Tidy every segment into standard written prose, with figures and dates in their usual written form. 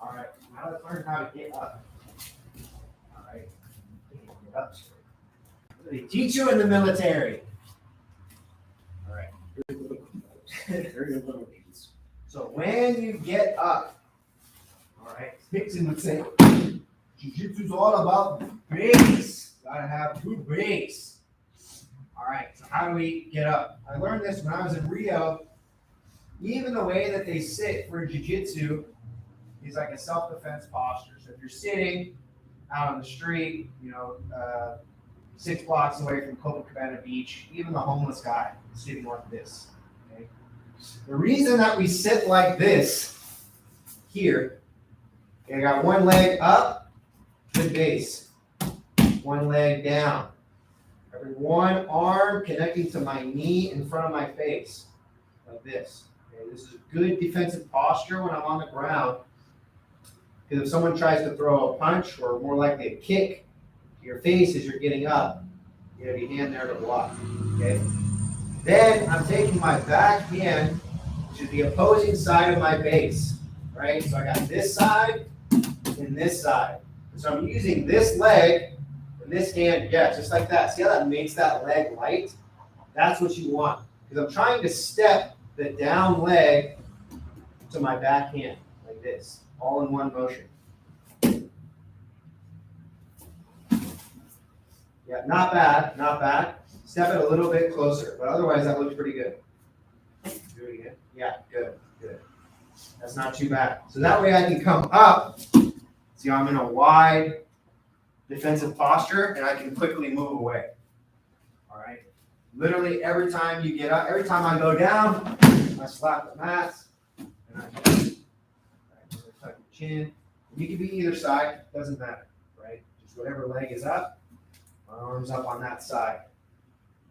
All right, now let's learn how to get up. All right, get up. They teach you in the military. All right. Very good little babies. So when you get up, all right, Dixon would say, Jiu-Jitsu's all about base. Gotta have good base. All right, so how do we get up? I learned this when I was in Rio. Even the way that they sit for Jiu-Jitsu is like a self-defense posture. So if you're sitting out on the street, 6 blocks away from Copacabana Beach, even the homeless guy is sitting like this. Okay? The reason that we sit like this here, I got one leg up, good base. One leg down. Every one arm connecting to my knee in front of my face, like this. Okay? This is a good defensive posture when I'm on the ground. Because if someone tries to throw a punch or more likely a kick to your face as you're getting up, you have your hand there to block. Okay? Then I'm taking my back hand to the opposing side of my base. Right? So I got this side and this side. So I'm using this leg and this hand, yeah, just like that. See how that makes that leg light? That's what you want. Because I'm trying to step the down leg to my back hand, like this. All in one motion. Yeah, not bad, not bad. Step it a little bit closer, but otherwise that looks pretty good. Do it again. Yeah, good, good. That's not too bad. So that way I can come up. See, I'm in a wide defensive posture, and I can quickly move away. All right. Literally every time you get up, every time I go down, I slap the mats, and I tuck your chin. You can be either side, doesn't matter, right? Just whatever leg is up, my arms up on that side.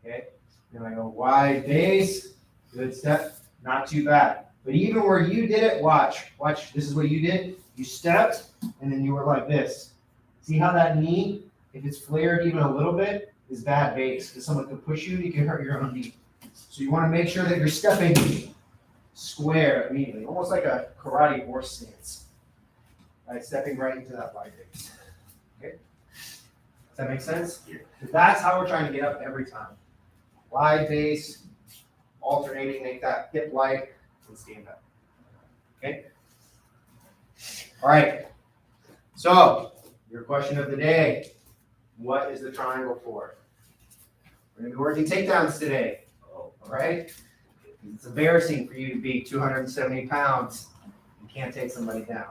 Okay? Then I go wide base, good step, not too bad. But even where you did it, watch, this is what you did. You stepped, and then you were like this. See how that knee, if it's flared even a little bit, is bad base. Because someone could push you, you can hurt your own knee. So you want to make sure that you're stepping square immediately, almost like a karate horse stance. Right, stepping right into that wide base. Okay? Does that make sense? Yeah. That's how we're trying to get up every time. Wide base, alternating, make that hip light, and stand up. Okay? All right. So, your question of the day. What is the triangle for? We're going to be working takedowns today. All right? It's embarrassing for you to be 270 pounds and can't take somebody down.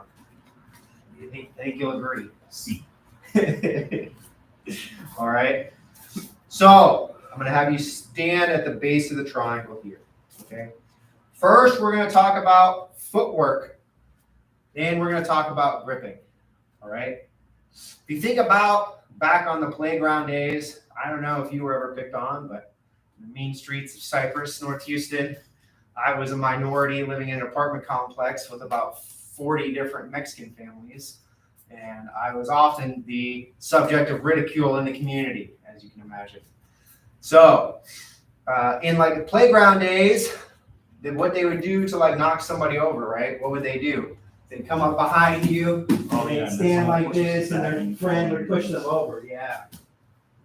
I think you'll agree. See. All right. So I'm going to have you stand at the base of the triangle here. Okay. First, we're going to talk about footwork. Then we're going to talk about gripping. All right. If you think about back on the playground days, I don't know if you were ever picked on, but in the mean streets of Cypress, North Houston, I was a minority living in an apartment complex with about 40 different Mexican families, and I was often the subject of ridicule in the community, as you can imagine. So, in like the playground days, what they would do to like knock somebody over, right? What would they do? They'd come up behind you, and they'd stand like this, and their friend would push them over. Yeah,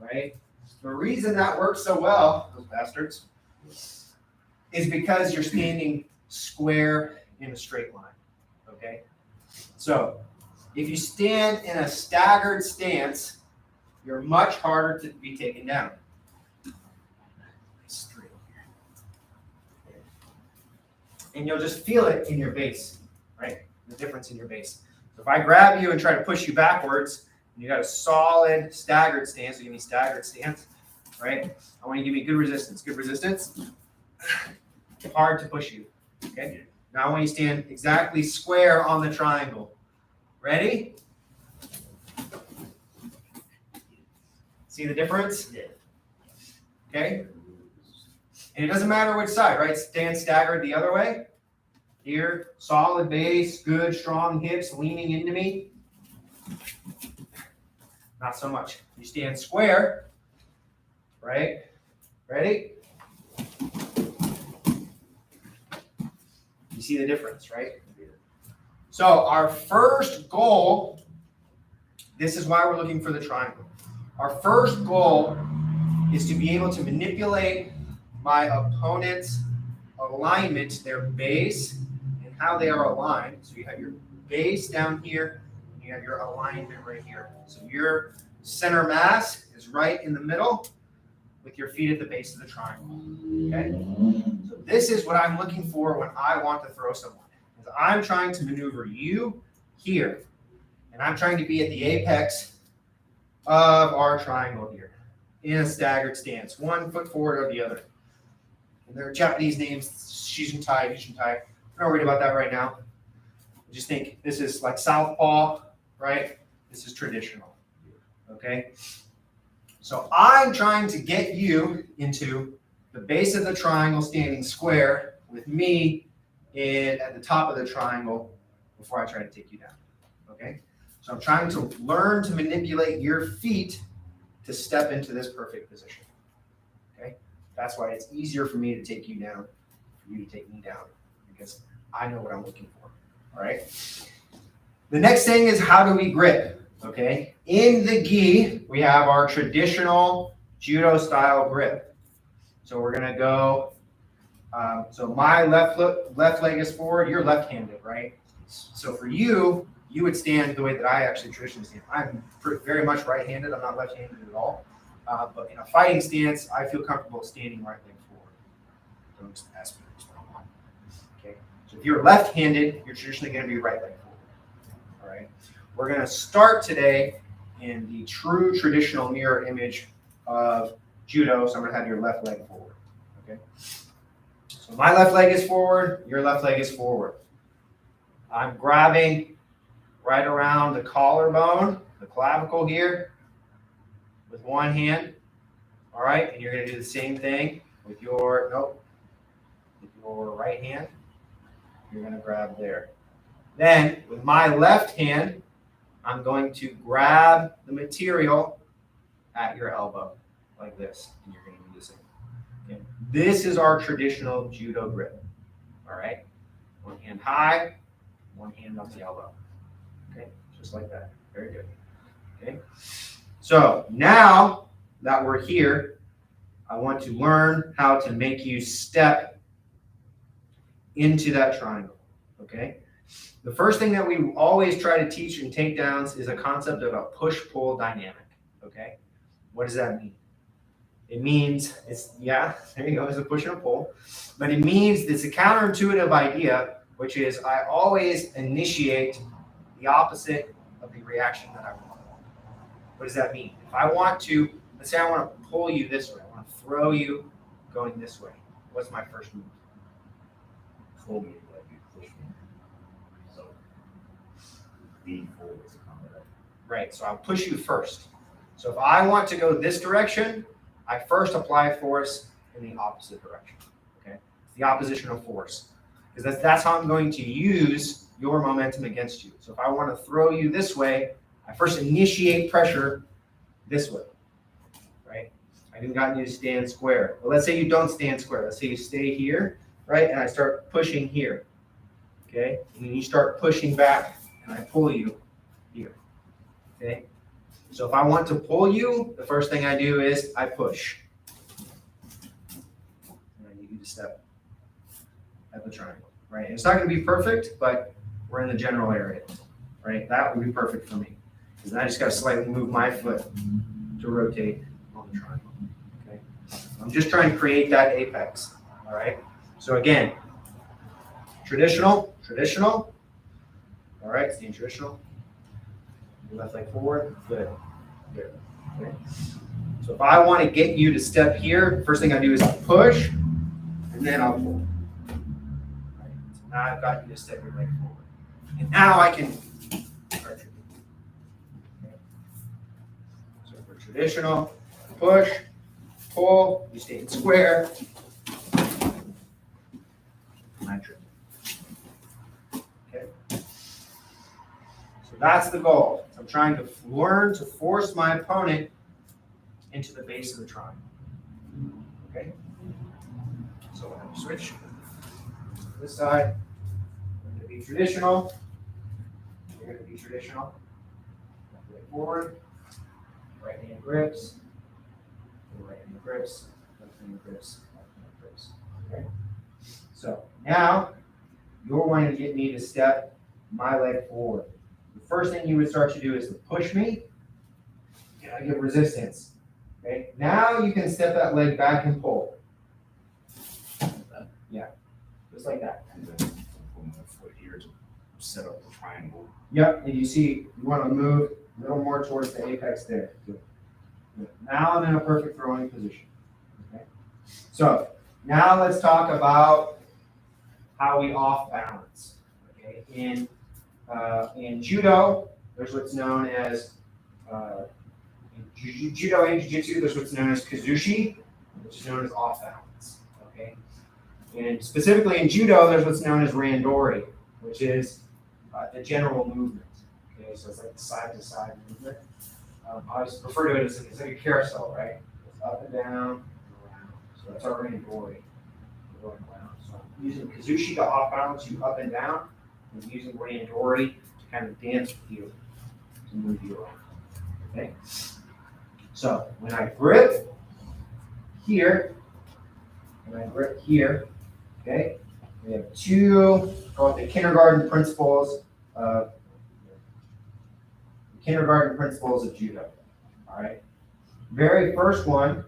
right? The reason that works so well, those bastards, is because you're standing square in a straight line. Okay? So, if you stand in a staggered stance, you're much harder to be taken down. Straight here. And you'll just feel it in your base, right? The difference in your base. So if I grab you and try to push you backwards, and you got a solid staggered stance, so give me staggered stance, right? I want you to give me good resistance. Good resistance. Hard to push you. Okay? Now I want you to stand exactly square on the triangle. Ready? See the difference? Yeah. Okay? And it doesn't matter which side, right? Stand staggered the other way. Here, solid base, good, strong hips leaning into me. Not so much. You stand square, right? Ready? You see the difference, right? So our first goal, this is why we're looking for the triangle. Our first goal is to be able to manipulate my opponent's alignment, their base, and how they are aligned. So you have your base down here, and you have your alignment right here. So your center mass is right in the middle with your feet at the base of the triangle. Okay? So this is what I'm looking for when I want to throw someone. I'm trying to maneuver you here, and I'm trying to be at the apex of our triangle here in a staggered stance, 1 foot forward or the other. And there are Japanese names, Shijuntai, Yushintai. We're not worried about that right now. Just think this is like southpaw, right? This is traditional, okay? So I'm trying to get you into the base of the triangle standing square with me at the top of the triangle before I try to take you down, okay? So I'm trying to learn to manipulate your feet to step into this perfect position, okay? That's why it's easier for me to take you down, for you to take me down, because I know what I'm looking for, all right? The next thing is how do we grip, okay? In the gi, we have our traditional judo style grip. So we're gonna go, so my left leg is forward, you're left-handed, right? So for you, you would stand the way that I actually traditionally stand. I'm very much right-handed, I'm not left-handed at all. But in a fighting stance, I feel comfortable standing right leg forward. Don't just ask me what I want. Okay? So if you're left-handed, you're traditionally gonna be right leg forward. All right? We're gonna start today in the true traditional mirror image of judo. So I'm gonna have your left leg forward, okay? So my left leg is forward, your left leg is forward. I'm grabbing right around the collarbone, the clavicle here, with one hand, all right? And you're gonna do the same thing with your, with your right hand. You're gonna grab there. Then, with my left hand, I'm going to grab the material at your elbow, like this, and you're gonna do the same. Okay. This is our traditional judo grip, all right? One hand high, one hand on the elbow, okay? Just like that, very good, okay? So now that we're here, I want to learn how to make you step into that triangle, okay? The first thing that we always try to teach in takedowns is a concept of a push-pull dynamic, okay? What does that mean? It means, there you go, it's a push and a pull. But it means it's a counterintuitive idea, which is I always initiate the opposite of the reaction that I want. What does that mean? If I want to, let's say I want to pull you this way, I want to throw you going this way. What's my first move? Pull me like you push me. So lean forward. Right, so I'll push you first. So if I want to go this direction, I first apply force in the opposite direction, okay? It's the opposition of force, because that's how I'm going to use your momentum against you. So if I want to throw you this way, I first initiate pressure this way, right? I haven't gotten you to stand square. Well, let's say you don't stand square. Let's say you stay here, right? And I start pushing here, okay? And then you start pushing back, and I pull you here, okay? So if I want to pull you, the first thing I do is I push. And I need you to step at the triangle, right? And it's not going to be perfect, but we're in the general area, right? That would be perfect for me. Because then I just got to slightly move my foot to rotate on the triangle, okay? I'm just trying to create that apex, all right? So again, traditional, all right, staying traditional. Left leg forward, good. Okay. So if I want to get you to step here, first thing I do is I push, and then I'll pull. Right. So now I've got you to step your leg forward. And now I can start your move. Okay. So for traditional, push, pull, you stay in square. My trick. Okay. So that's the goal. I'm trying to learn to force my opponent into the base of the triangle. Okay? So we'll have to switch. This side, we're going to be traditional. you're going to be traditional. Left leg forward, right hand grips, right hand grips, left hand grips, left hand grips. Okay. So now you're going to get me to step my leg forward. The first thing you would start to do is to push me, and I get resistance. Okay. Now you can step that leg back and pull. Yeah, just like that. And then put my foot here to set up the triangle. Yep, and you see, you want to move a little more towards the apex there. Good. Good. Now I'm in a perfect throwing position. Okay. So now let's talk about how we off balance. Okay. In judo, there's what's known as in judo and jiu-jitsu, there's what's known as kazushi, which is known as off balance. Okay. And specifically in judo, there's what's known as randori, which is the general movement. Okay, so it's like the side-to-side movement. I always refer to it as it's like a carousel, right? It's up and down and around. So that's our randori. Going around. So I'm using kazushi to off balance you up and down, and using randori to kind of dance with you to move you around. Okay. So when I grip here, and I grip here, okay, we have two, called the kindergarten principles of judo. All right. Very first one,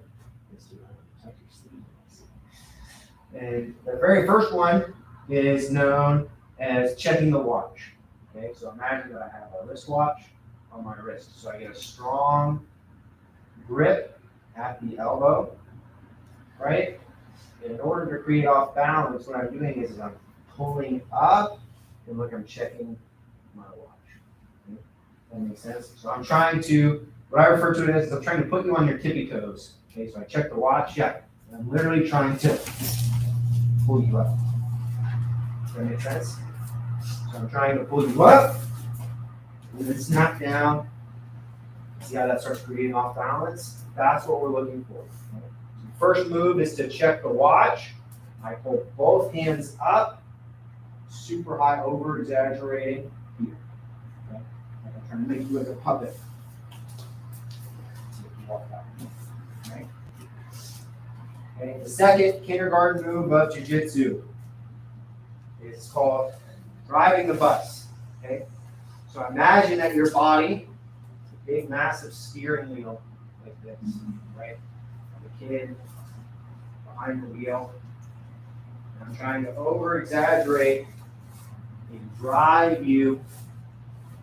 and the very first one is known as checking the watch. Okay, so imagine that I have a wristwatch on my wrist. So I get a strong grip at the elbow, right? And in order to create off balance, what I'm doing is I'm pulling up and look, I'm checking my watch. Okay? That makes sense? So I'm trying to, what I refer to it as, I'm trying to put you on your tippy toes. Okay, so I check the watch, yeah. And I'm literally trying to pull you up. Does that make sense? So I'm trying to pull you up, and then snap down. See how that starts creating off balance? That's what we're looking for. Okay? So the first move is to check the watch. I pull both hands up, super high, over exaggerating here. Okay? Like I'm trying to make you like a puppet. Okay? Okay, the second kindergarten move of jiu-jitsu is called driving the bus. Okay? So imagine that your body is a big, massive steering wheel like this, right? The kid behind the wheel. And I'm trying to over-exaggerate and drive you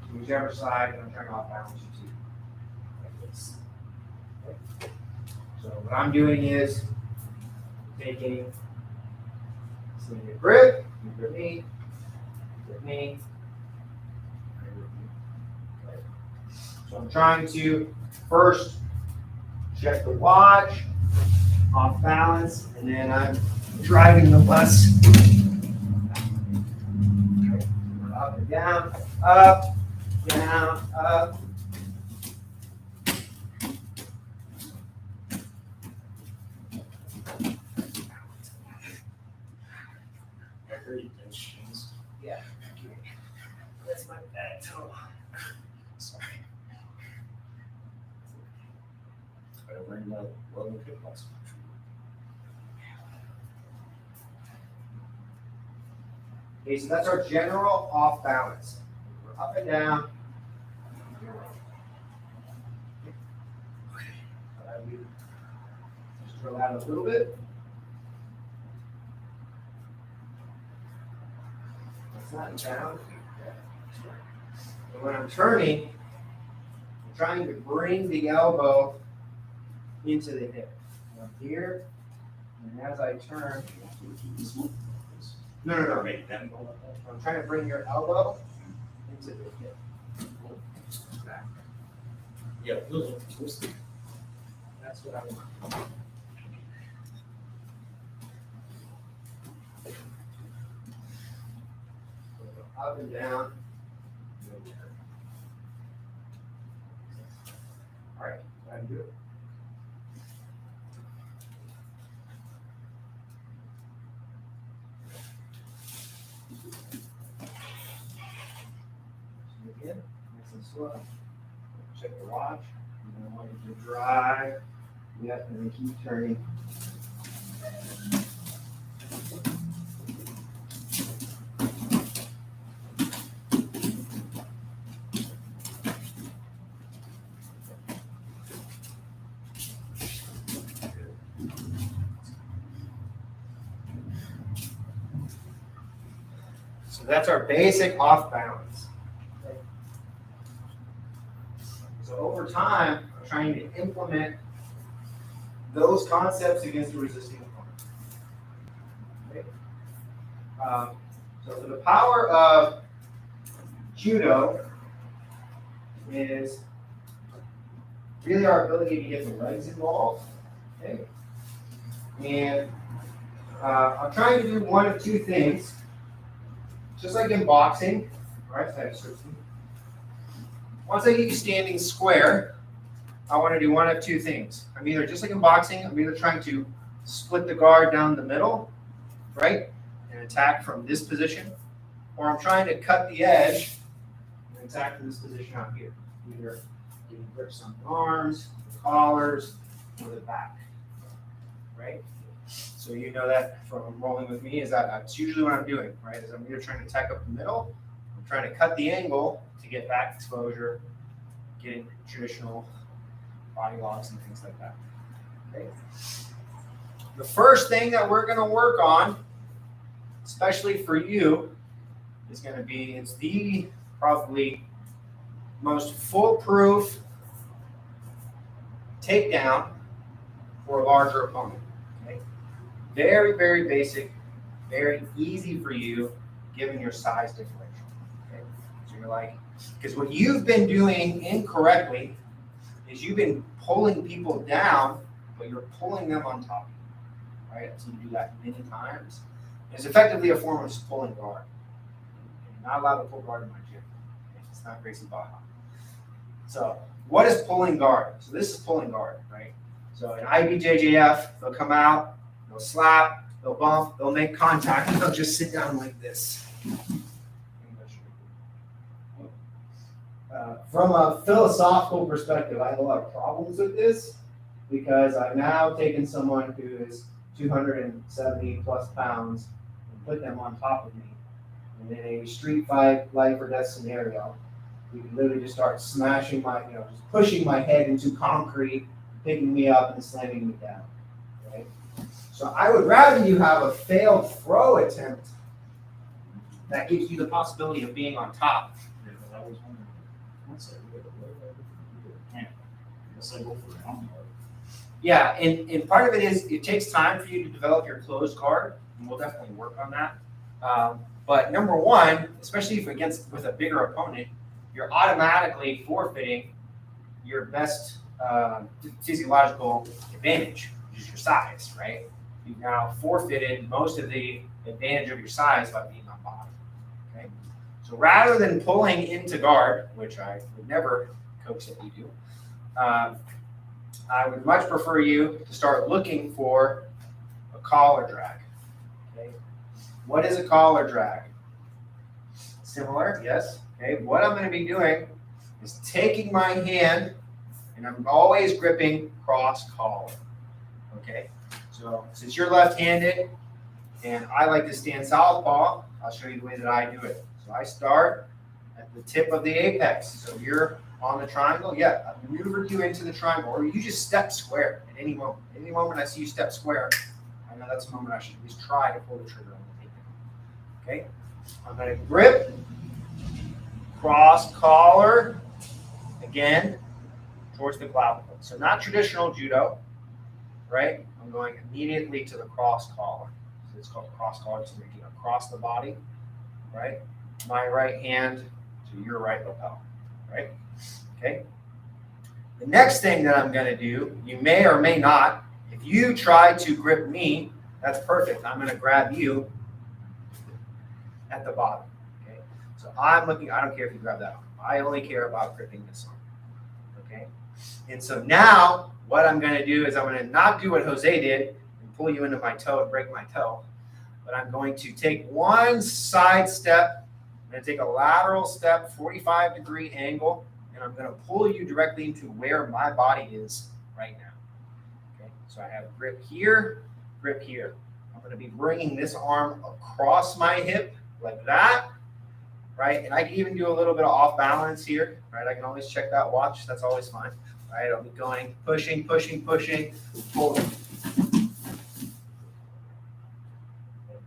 to whichever side that I'm trying to off-balance you to, like this. Okay? So what I'm doing is taking your grip, you grip me, grip me, and grip me. Okay. So I'm trying to first check the watch, off balance, and then I'm driving the bus. Okay. Up and down, up, down, up. Yeah. That's my bad toe. Sorry. I learned that well in kickboxing. Okay, so that's our general off balance. We're up and down. Just drill out a little bit. That's not down. And when I'm turning, I'm trying to bring the elbow into the hip. I'm here, and as I turn, no. Make them go like that. I'm trying to bring your elbow into the hip. Back. Yeah, those are twisted. That's what I want. Up and down. All right, go ahead and do it. slow. Check the watch. You don't want it to dry. Yep, and then keep turning. So that's our basic off balance. Okay. So over time, I'm trying to implement those concepts against a resisting opponent. Okay. So the power of Judo is really our ability to get the legs involved. Okay. And I'm trying to do one of two things. Just like in boxing, right? Once I get you standing square, I want to do one of two things. I'm either, just like in boxing, I'm either trying to split the guard down the middle, right? And attack from this position, or I'm trying to cut the edge and attack from this position out here. Either getting grips on the arms, the collars, or the back, right? So you know that from rolling with me is that that's usually what I'm doing, right? Is I'm either trying to attack up the middle, I'm trying to cut the angle to get back exposure, getting traditional body locks and things like that. Okay. The first thing that we're going to work on, especially for you, is going to be, it's the probably most foolproof takedown for a larger opponent. Okay. Very, very basic, very easy for you given your size differential. Okay. So you're like, because what you've been doing incorrectly is you've been pulling people down, but you're pulling them on top of you, right? So you do that many times. It's effectively a form of pulling guard. You're not allowed to pull guard in my gym. Okay? It's not Gracie Baja. So what is pulling guard? So this is pulling guard, right? So in IBJJF, they'll come out, they'll slap, they'll bump, they'll make contact, and they'll just sit down like this. From a philosophical perspective, I have a lot of problems with this because I've now taken someone who is 270 plus pounds and put them on top of me. And in a street fight, life or death scenario, we can literally just start smashing my, just pushing my head into concrete, picking me up and slamming me down. Right? So I would rather you have a failed throw attempt that gives you the possibility of being on top. Yeah, and part of it is it takes time for you to develop your closed guard, and we'll definitely work on that. But number one, especially if with a bigger opponent, you're automatically forfeiting your best physiological advantage, which is your size, right? You've now forfeited most of the advantage of your size by being on bottom. Okay, so rather than pulling into guard, which I would never coax that you do, I would much prefer you to start looking for a collar drag. Okay, what is a collar drag? Similar, yes. Okay, what I'm going to be doing is taking my hand, and I'm always gripping cross collar. Okay, so since you're left-handed, and I like to stand southpaw, I'll show you the way that I do it. So I start at the tip of the apex. So you're on the triangle, yeah, I've maneuvered you into the triangle, or you just step square at any moment. Any moment I see you step square, I know that's the moment I should at least try to pull the trigger on the takedown. Okay, I'm going to grip, cross collar, again, towards the clavicle. So not traditional judo, right? I'm going immediately to the cross collar. So it's called cross collar, so making across the body, right? My right hand to your right lapel, right? Okay. The next thing that I'm going to do, you may or may not, if you try to grip me, that's perfect. I'm going to grab you at the bottom. Okay. So I'm looking, I don't care if you grab that arm. I only care about gripping this arm. Okay. And so now what I'm going to do is I'm going to not do what Jose did and pull you into my toe and break my toe, but I'm going to take one side step. I'm going to take a lateral step, 45-degree angle, and I'm going to pull you directly into where my body is right now. Okay, so I have grip here, grip here. I'm going to be bringing this arm across my hip like that, right? And I can even do a little bit of off balance here, right? I can always check that watch. That's always fine, right? I'll be going, pushing, pushing, pushing, pulling. So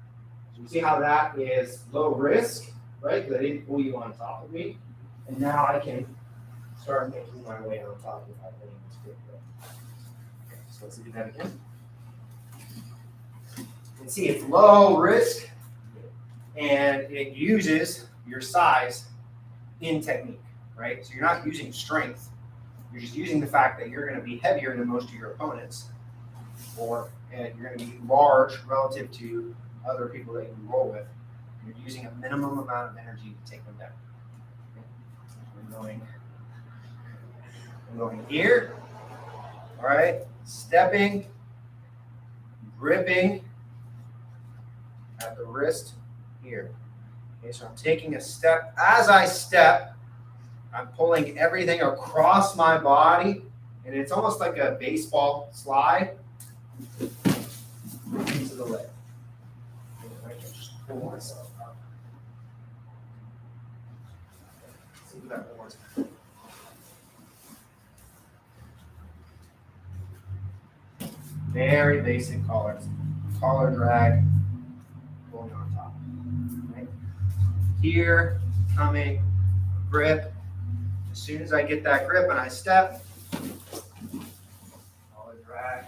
you see how that is low risk, right? Because I didn't pull you on top of me. And now I can start making my way on top of my letting this grip go. Okay, so let's do that again. You can see it's low risk, and it uses your size in technique, right? So you're not using strength. You're just using the fact that you're going to be heavier than most of your opponents, or you're going to be large relative to other people that you roll with. You're using a minimum amount of energy to take them down. Okay. I'm going here. All right, stepping, gripping at the wrist here. Okay, so I'm taking a step. As I step, I'm pulling everything across my body, and it's almost like a baseball slide into the leg. I can just pull myself up. Let's do that one more time. Very basic collar drag, pulling on top. Right? Here, coming, grip. As soon as I get that grip and I step, collar drag.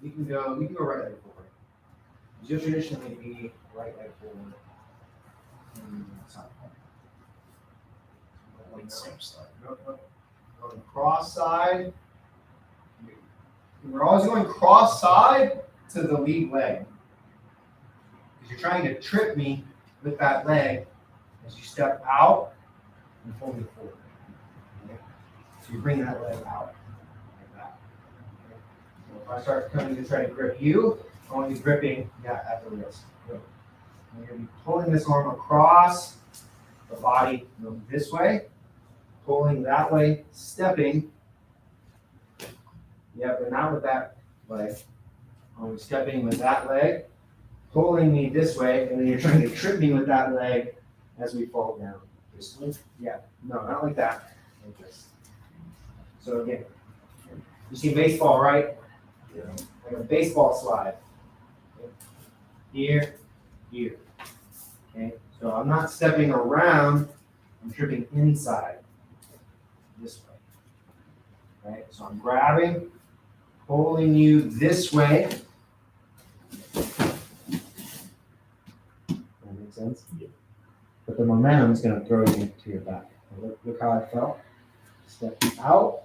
You can go right leg forward. You'll traditionally be right leg forward. Going cross side. We're always going cross side to the lead leg. Because you're trying to trip me with that leg as you step out and pull me forward. Okay? So you bring that leg out like that. Okay? So if I start coming to try to grip you, I want to be gripping that at the wrist. Good. You're going to be pulling this arm across the body, going this way, pulling that way, stepping. Yep, but not with that leg. I'm stepping with that leg, pulling me this way, and then you're trying to trip me with that leg as we fall down. This way? Yeah, no, not like that. Like this. So again, you see baseball, right? Yeah. Like a baseball slide. Okay. Here, here. Okay, so I'm not stepping around, I'm tripping inside this way. Right? So I'm grabbing, pulling you this way. That makes sense? Yeah. But the momentum is going to throw you to your back. Look how I felt. Step out,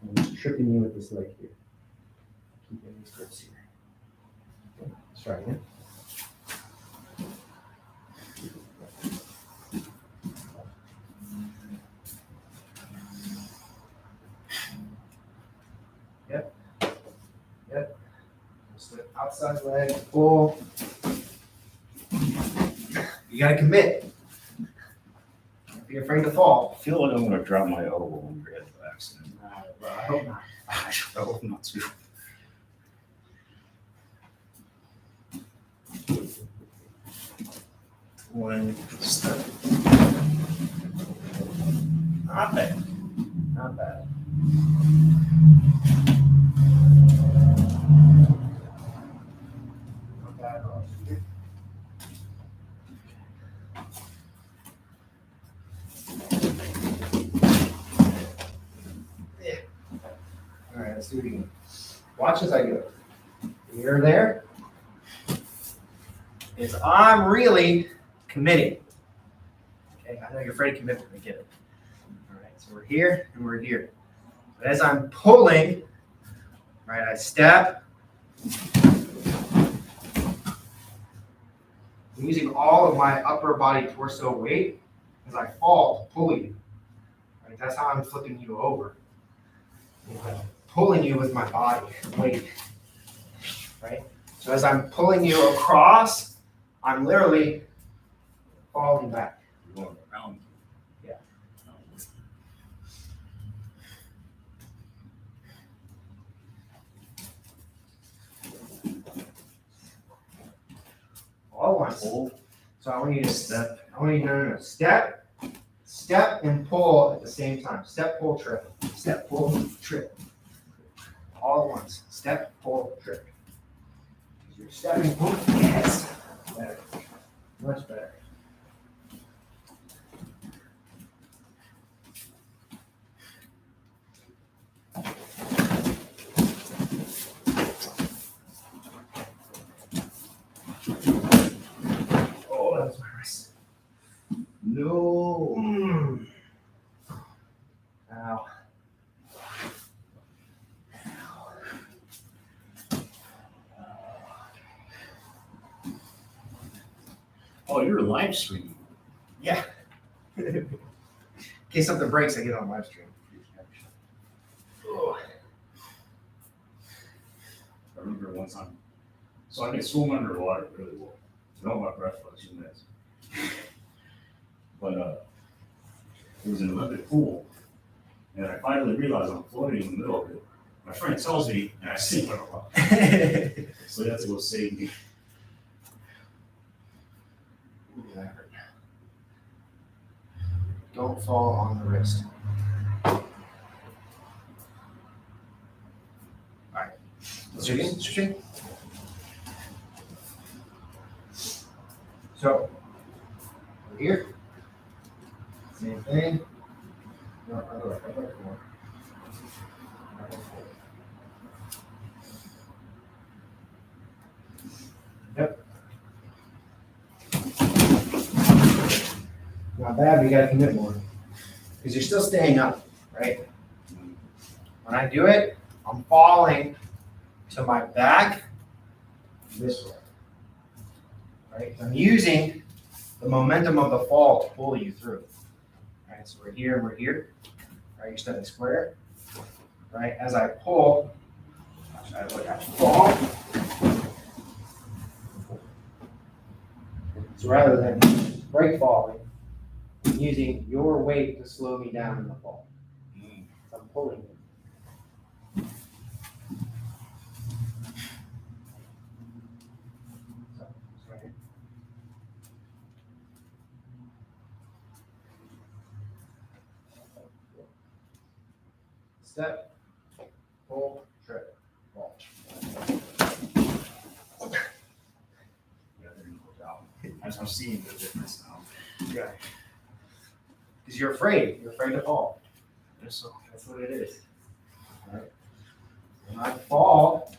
and I'm tripping you with this leg here. Keeping these grips here. Okay, let's try again. Yep. Just the outside leg, pull. You gotta commit. Don't be afraid to fall. I feel like I'm going to drop my elbow on your head by accident. Well, I hope not. I hope not too. One step. Not bad. Not bad. Not bad at all. Yeah. All right, let's do it again. Watch as I go. You're there. Is I'm really committing. Okay, I know you're afraid of commitment. I get it. All right, so we're here and we're here. But as I'm pulling, right, I step. I'm using all of my upper body torso weight as I fall to pull you. Right? That's how I'm flipping you over. I'm pulling you with my body weight. Right? So as I'm pulling you across, I'm literally falling back. You're going around. Yeah. All at once. Pull. So I want you to step. I want you to no. Step, step, and pull at the same time. Step, pull, trip. Step, pull, trip. All at once. Step, pull, trip. You're stepping, pull. Yes. Better. Much better. Oh, that was my wrist. No. Ow. Oh, you're live streaming. Yeah. In case something breaks, I get on live stream. Oh. I remember one time. So I can swim underwater really well. I know my breath for 2 minutes. But it was an Olympic pool. And I finally realized I'm floating in the middle of it. My friend tells me, and I sink like a rock. So he had to go save me. Ooh, that hurt. Don't fall on the wrist. Alright. Switching. So, over here. Same thing. No, other way. More. Yep. Not bad, but you gotta commit more. Because you're still staying up, right? When I do it, I'm falling to my back this way. Right? I'm using the momentum of the fall to pull you through. Right? So we're here and we're here. Right? You're standing square. Right? As I pull, I fall. So rather than break falling, I'm using your weight to slow me down in the fall. So I'm pulling you. So, it's right here. Step, pull, trip, fall. Yeah, there you go. As I'm seeing the difference now. Yeah. Because you're afraid. You're afraid to fall. So That's what it is. Right? When I fall,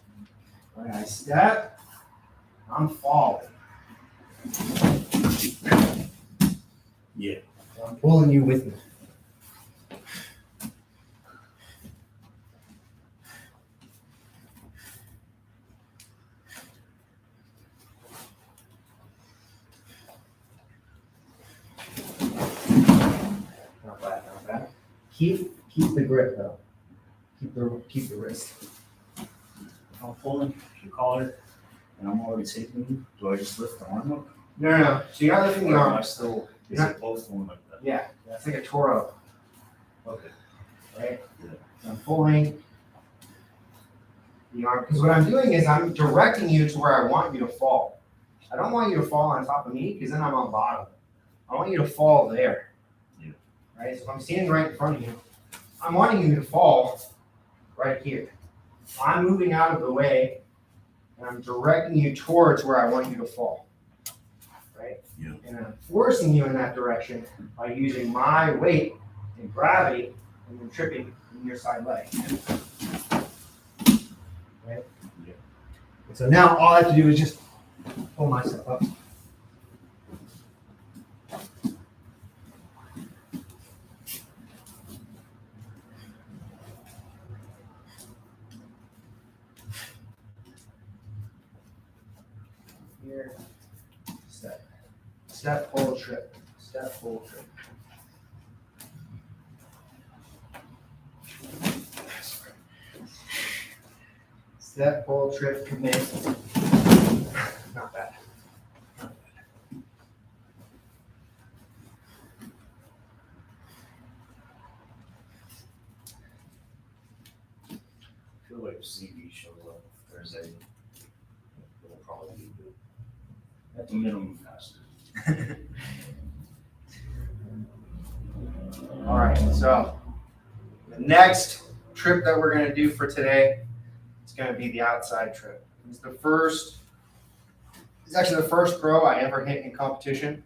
when I step, I'm falling. yeah. I'm pulling you with me. Not bad, not bad. Keep the grip though. Keep the wrist. If I'm pulling your collar and I'm already taking you, do I just lift the arm up? No. So you're not lifting the Or am I arm. still, is Yeah. it both going like that? Yeah, that's like a Toro, Okay. right? Yeah. So I'm pulling the arm because what I'm doing is I'm directing you to where I want you to fall. I don't want you to fall on top of me because then I'm on bottom. I want you to fall there. Yeah. Right? So if I'm standing right in front of you, I'm wanting you to fall right here. I'm moving out of the way and I'm directing you towards where I want you to fall. Right? Yeah. And I'm forcing you in that direction by using my weight and gravity and then tripping in your side leg. Right? Yeah. And so now all I have to do is just pull myself up. Here, step. Step, hold, trip. Step, hold, trip. Step, hold, trip, commit. Not bad. I feel like if CV shows up Thursday, it'll probably be good. At the minimum faster. All right, so the next trip that we're going to do for today is going to be the outside trip. It's actually the first pro I ever hit in competition.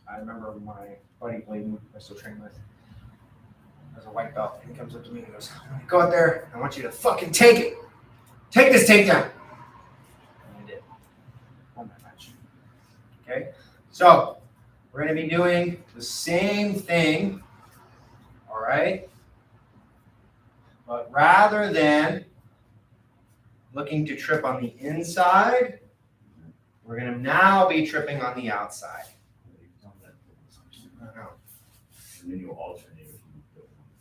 I remember my buddy Bladen, I still train with, as a white belt, and he comes up to me and goes, "Go out there, I want you to fucking take it. Take this takedown." And I did. On that match. Okay, so we're going to be doing the same thing, all right? But rather than looking to trip on the inside, we're going to now be tripping on the outside. And then you'll alternate.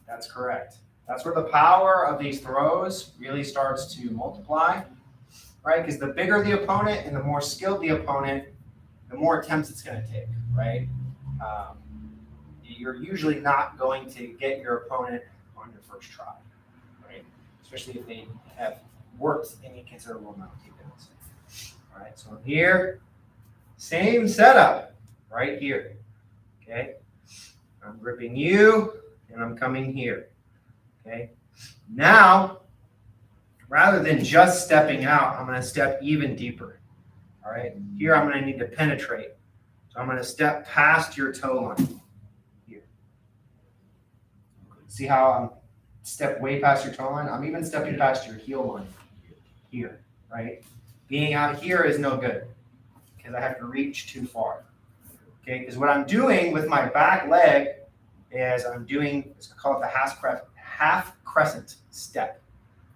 That's correct. That's where the power of these throws really starts to multiply, right? Because the bigger the opponent and the more skilled the opponent, the more attempts it's going to take, right? You're usually not going to get your opponent on your first try, right? Especially if they have worked any considerable amount of takedowns. All right, so here, same setup right here, okay? I'm gripping you, and I'm coming here, okay? Now, rather than just stepping out, I'm going to step even deeper, all right? Here, I'm going to need to penetrate. So I'm going to step past your toe line here. See how I'm step way past your toe line? I'm even stepping past your heel line here, right? Being out here is no good because I have to reach too far, okay? Because what I'm doing with my back leg is I'm doing, it's called the half crescent step.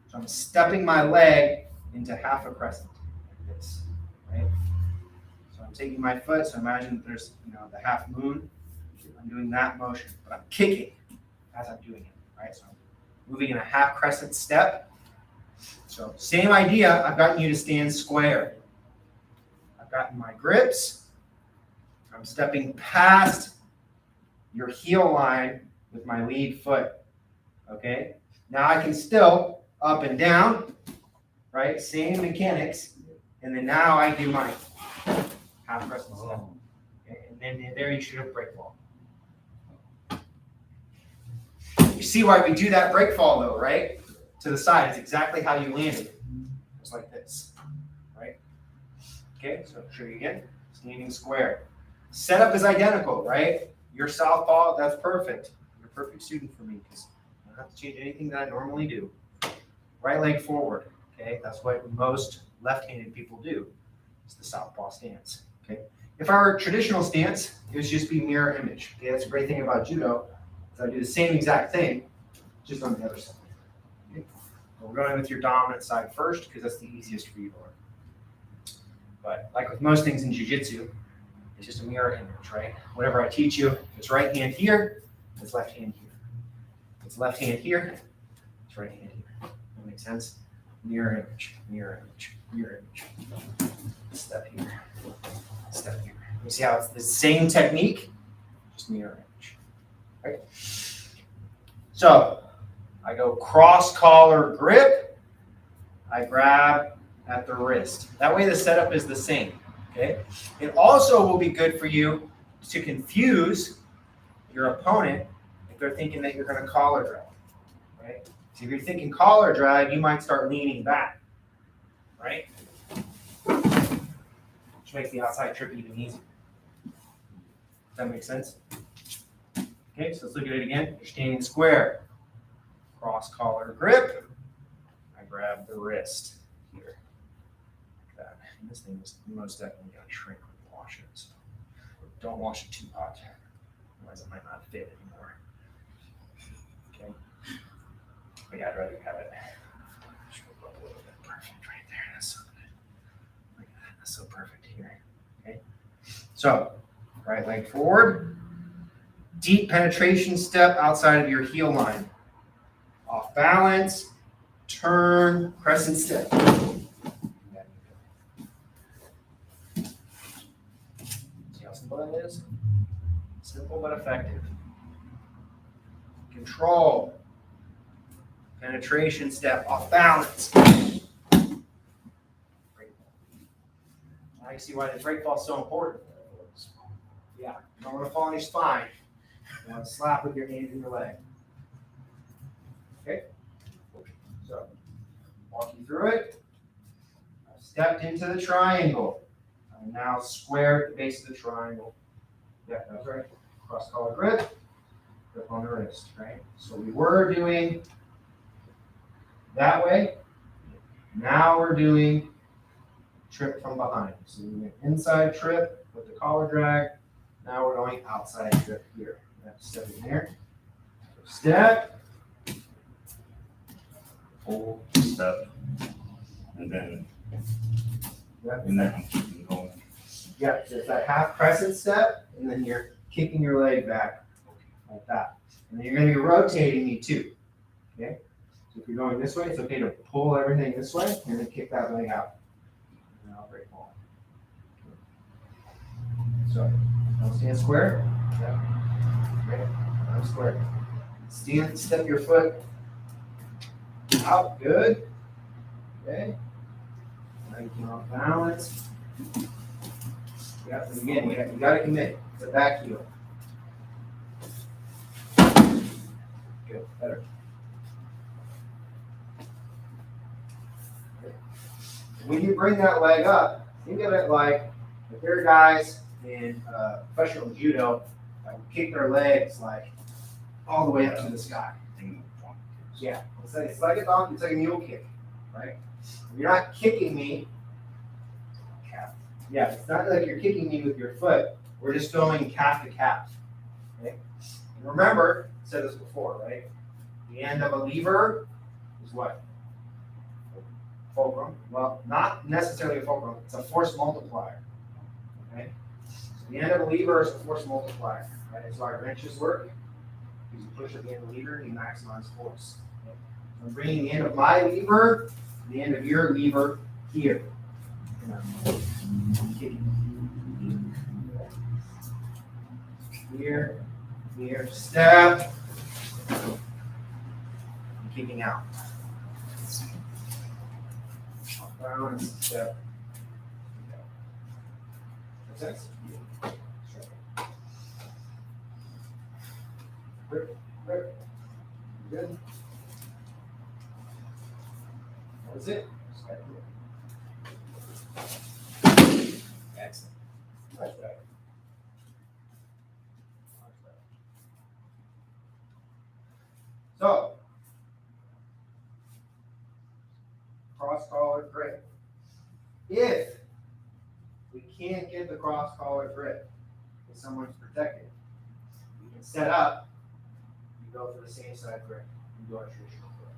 So I'm stepping my leg into half a crescent like this, right? So I'm taking my foot, so imagine that there's, the half moon. I'm doing that motion, but I'm kicking as I'm doing it, right? So I'm moving in a half crescent step. So same idea, I've gotten you to stand square. I've gotten my grips. I'm stepping past your heel line with my lead foot, okay? Now I can still up and down, right? Same mechanics. And then now I do my half crescent step. Okay? And then there you should have break fall. You see why we do that break fall though, right? To the side, it's exactly how you landed. Just like this, right? Okay, so I'll show you again. Standing square. Setup is identical, right? Your southpaw, that's perfect. You're a perfect student for me because I don't have to change anything that I normally do. Right leg forward, okay? That's what most left-handed people do. It's the southpaw stance, okay? If I were a traditional stance, it would just be mirror image. Okay, that's a great thing about judo. Is I do the same exact thing, just on the other side. Okay? We're going with your dominant side first because that's the easiest for you to learn. But like with most things in jiu-jitsu, it's just a mirror image, right? Whatever I teach you, if it's right hand here, it's left hand here. If it's left hand here, it's right hand here. That makes sense? Mirror image, mirror image, mirror image. Step here, step here. You see how it's the same technique, just mirror image, right? So I go cross collar grip. I grab at the wrist. That way the setup is the same. Okay. It also will be good for you to confuse your opponent if they're thinking that you're going to collar drag, right? So if you're thinking collar drag, you might start leaning back, right? Which makes the outside trip even easier. Does that make sense? Okay, so let's look at it again. You're standing square. Cross collar grip. I grab the wrist here. That. And this thing is most definitely going to shrink when you wash it. So don't wash it too hot. Otherwise it might not fit anymore. Okay. But yeah, I'd rather have it shrink up a little bit. Perfect right there. That's so good. Look at that. That's so perfect here. Okay. So, right leg forward. Deep penetration step outside of your heel line. Off balance, turn, crescent step. See how simple that is? Simple but effective. Control. Penetration step, off balance. Now you see why the break ball is so important. Yeah, you don't want to fall on your spine. You want to slap with your hands in your leg. Okay? So, walk you through it. I've stepped into the triangle. I'm now square at the base of the triangle. Yeah, that's right. Cross collar grip. Grip on the wrist, right? So we were doing that way. Now we're doing trip from behind. So we went inside trip with the collar drag. Now we're going outside trip here. Step in there. Step. Hold, step, and then, I'm keeping going. Yeah, just that half crescent step, and then you're kicking your leg back like that. And then you're going to be rotating me too. Okay? So if you're going this way, it's okay to pull everything this way and then kick that leg out. And then I'll break ball. So, don't stand square. Yeah. Okay. I'm square. Stand, step your foot out. Good. Okay. Now you can off balance. Yeah, and again, you got to commit. It's a back heel. Good, better. When you bring that leg up, think of it like if there are guys in professional judo that would kick their legs like all the way up to the sky. Yeah, it's like a donkey, it's like a mule kick, right? You're not kicking me. Yeah, it's not like you're kicking me with your foot. We're just going calf to calf. Okay? And remember, I said this before, right? The end of a lever is what? Fulcrum. Well, not necessarily a fulcrum. It's a force multiplier. Okay? So the end of a lever is a force multiplier. Right? That's why wrenches work. Because you push at the end of the lever and you maximize force. Okay? So I'm bringing the end of my lever to the end of your lever here. Here, here, step, and kicking out. Off balance, step. Makes sense? Grip, grip. Good. That was it. Excellent. Much better. So, cross collar grip. If we can't get the cross collar grip, if someone's protected, you can set up, you go for the same side grip, you go a traditional grip.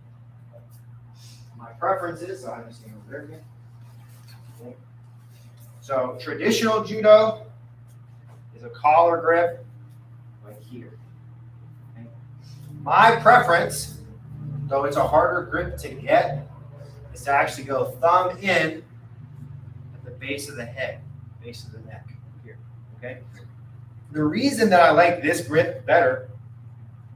My preference is, so I understand over there again. Okay. So, traditional judo is a collar grip like here. My preference, though it's a harder grip to get, is to actually go thumb in at the base of the head, base of the neck here, okay? The reason that I like this grip better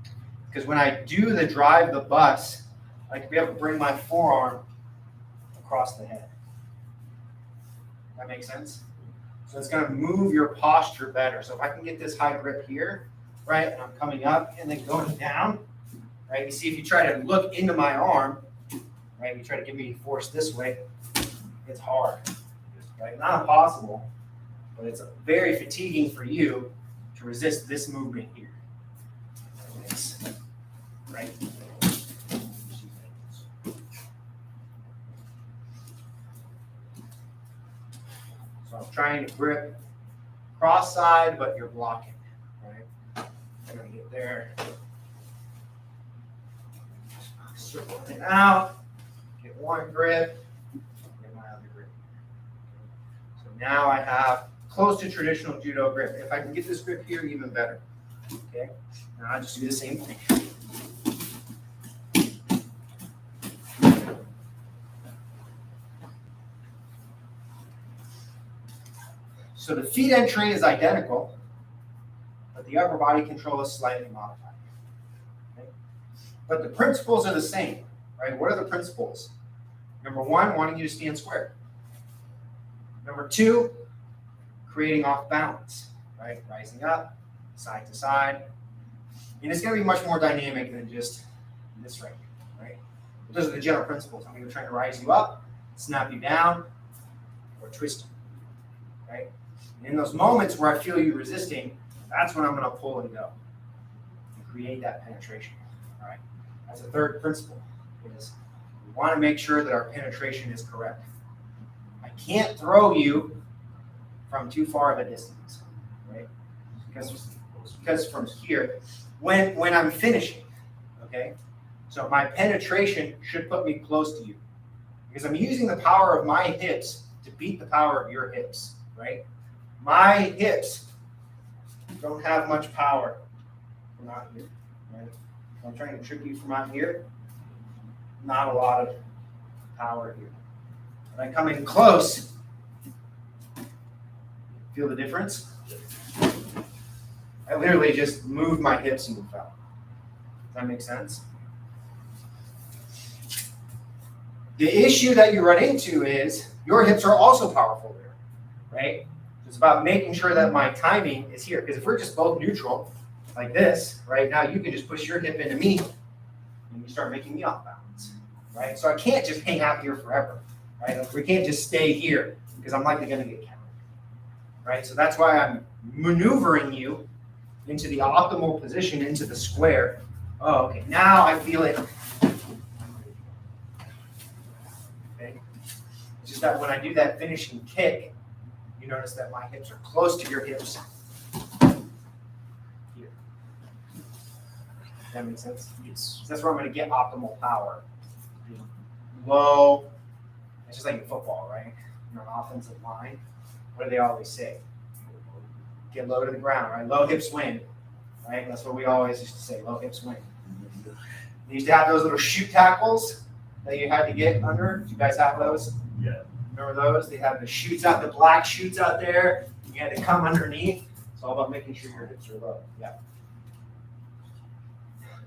is because when I do the drive the bus, I can be able to bring my forearm across the head. That makes sense? So it's going to move your posture better. So if I can get this high grip here, right, and I'm coming up and then going down, right? You see, if you try to look into my arm, right, you try to give me force this way, it's hard, right? Not impossible, but it's very fatiguing for you to resist this movement here, right? So I'm trying to grip cross side, but you're blocking. I'm going to get there. Circle it out. Get one grip. Get my other grip. So now I have close to traditional judo grip. If I can get this grip here, even better. Okay, now I'll just do the same thing. So the feet end train is identical, but the upper body control is slightly modified. Okay? But the principles are the same, right? What are the principles? Number one, wanting you to stand square. Number two, creating off balance, right? Rising up, side to side. And it's going to be much more dynamic than just this right here, right? But those are the general principles. I'm either trying to rise you up, snap you down, or twist you, right? And in those moments where I feel you resisting, that's when I'm going to pull and go and create that penetration, all right? That's the third principle, is we want to make sure that our penetration is correct. I can't throw you from too far of a distance, right? Because from here, when I'm finishing, okay? So my penetration should put me close to you because I'm using the power of my hips to beat the power of your hips, right? My hips don't have much power from out here, right? If I'm trying to trick you from out here, not a lot of power here. When I come in close, feel the difference? I literally just moved my hips and fell. Does that make sense? The issue that you run into is your hips are also powerful there, right? It's about making sure that my timing is here. Because if we're just both neutral, like this, right now you can just push your hip into me and you start making me off balance, right? So I can't just hang out here forever, right? Like we can't just stay here because I'm likely going to get countered, right? So that's why I'm maneuvering you into the optimal position, into the square. Oh, okay, now I feel it. Okay. It's just that when I do that finishing kick, you notice that my hips are close to your hips. Here. That makes sense? Yes. So that's where I'm going to get optimal power. Low. It's just like in football, right? You're on offensive line. What do they always say? Get low to the ground, right? Low hips win, right? That's what we always used to say, low hips win. You used to have those little shoot tackles that you had to get under. Did you guys have those? Yeah. Remember those? They had the shoots out, the black shoots out there. You had to come underneath. It's all about making sure your hips are low. Yeah.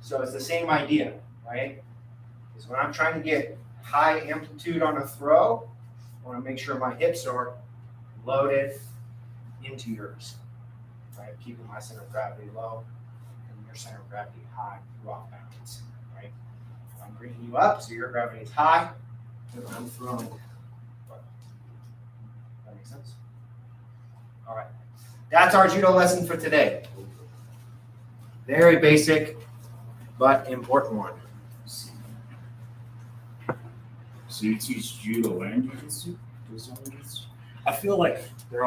So it's the same idea, right? Because when I'm trying to get high amplitude on a throw, I want to make sure my hips are loaded into yours. Right, keeping my center of gravity low and your center of gravity high through off balance. Right, I'm bringing you up so your gravity is high, and I'm throwing. That makes sense. All right, that's our judo lesson for today. Very basic, but important one. So you teach judo and jiu-jitsu? I feel like they're